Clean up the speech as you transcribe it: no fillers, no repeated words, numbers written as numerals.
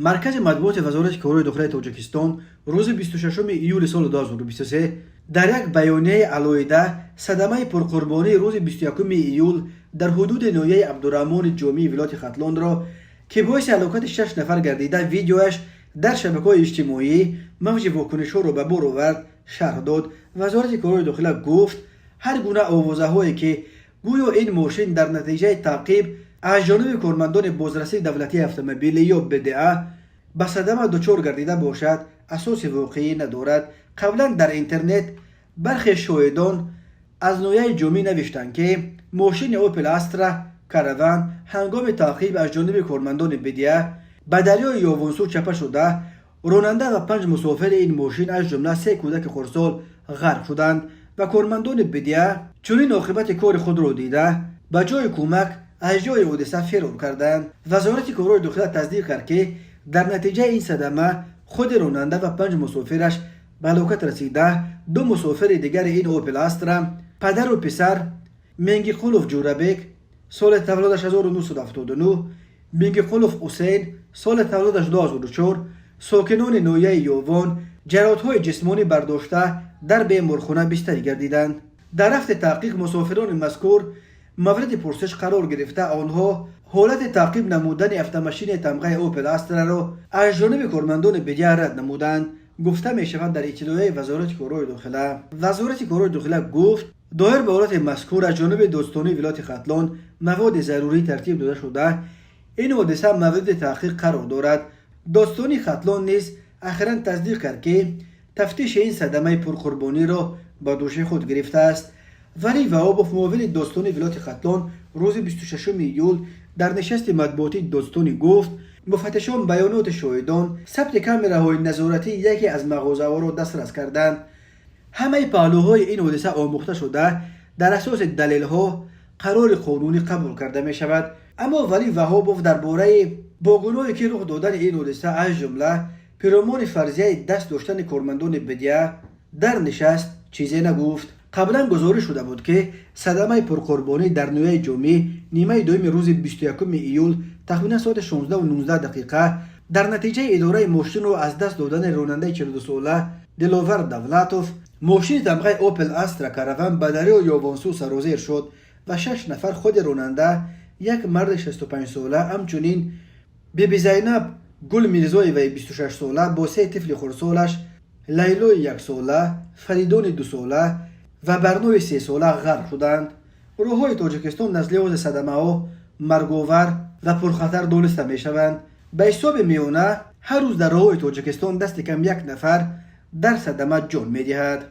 مرکز مطبوعات وزارت کارهای داخلی تاجیکستان روز 26 ایول سال 2023 در یک بیانیه علیحده صدمه پرقربانی روز 21 ایول در حدود ناحیه عبدالرحمن جامی ولایت ختلان را که باعث هلاکت 6 نفر گردیده ویدیوش در شبکه‌های اجتماعی موج واکنش‌ها را به بار آورد شرح داد. وزارت کارهای داخلی گفت هر گونه آوازه‌هایی که گویا این ماشین در نتیجه تعقیب از جانب کارمندان بازرسی دولتی اتومبیلی یا بدعه به صدمه دچار گردیده باشد اساس واقعی ندارد. قبلا در اینترنت برخی شاهدان از ناحیه جامی نوشتند که ماشین اوپل استرا کاروان هنگام تعقیب از جانب کارمندان بدعه به دریای یاونسو چپه شده. راننده و 5 مسافر این ماشین از جمله 3 کودک خردسال غرق شدند و کارمندان بدعه چنین عاقبت کار خود را دیده به جای کمک از جای حادثه فرار کردند. وزارت کارهای داخلی تصدیق کرد که در نتیجه این صدمه خود راننده و 5 مسافرش به هلاکت رسیده. 2 مسافر دیگر این اوپل استرا پدر و پسر منگیقولوف جورابک سال تولدش 1979 منگیقولوف حسین سال تولدش 2004 ساکنان ناحیه یاوان جراحت‌های جسمانی برداشته در بیمارخانه بستری گردیدند. در رفت تحقیق مسافران مذکور مورد پرسش قرار گرفته آنها حالت تعقیب نمودن اتومبیل تمغه اوپل استرا را از جانب کارمندان بدعه رد نمودند. گفته می شود در اطلاعیه وزارت کارهای داخلی گفت دایر به حالت مذکور از جانب دادستانی ولایت ختلان مواد ضروری ترتیب داده شده. این حادثه مورد تحقیق قرار دارد. دادستانی ختلان نیز اخیراً تصدیق کرد که تفتیش این صدمه پرقربانی را به دوش خود گرفته است. ولی وهابوف معاون دادستانی ولایت ختلان روز 26 ایول در نشست مطبوعاتی دادستانی گفت مفتشان بیانات شاهدان ثبت کامراهای نظارتی یکی از مغازه‌ها را دسترس کردند. همه پهلوهای این حادثه آموخته شده در اساس دلیل‌ها قرار قانونی قبول کرده می شود. اما ولی وهابوف درباره باگونهایی که رخ دادن این حادثه از جمله پیرامون فرضیه دست داشتن کارمندان بدعه در نشست چیزی نگفت. قبلا گزارش شده بود که صدمه پرقربانی در ناحیه جامی نیمه دوم روز 21 ایول تقریبا ساعت 16 و 19 دقیقه در نتیجه اداره ماشین رو از دست دادن راننده 42 ساله دلاور دولتوف ماشین تمغه اوپل استرا کاروان به دریای یاونسو سرازیر شد و 6 نفر خود راننده یک مرد 65 ساله همچنین بیبی زینب گل میرزایی و 26 ساله با 3 طفل خردسالش لیلای 1 ساله فریدون 2 ساله و برنوی 3 ساله غرق شدند. روح‌های تاجیکستان از لحاظ صدمه ها مرگاور و پرخطر دانسته می شوند. به حساب میانه هر روز در روح‌های تاجیکستان دست کم 1 نفر در صدمه جان می دهد.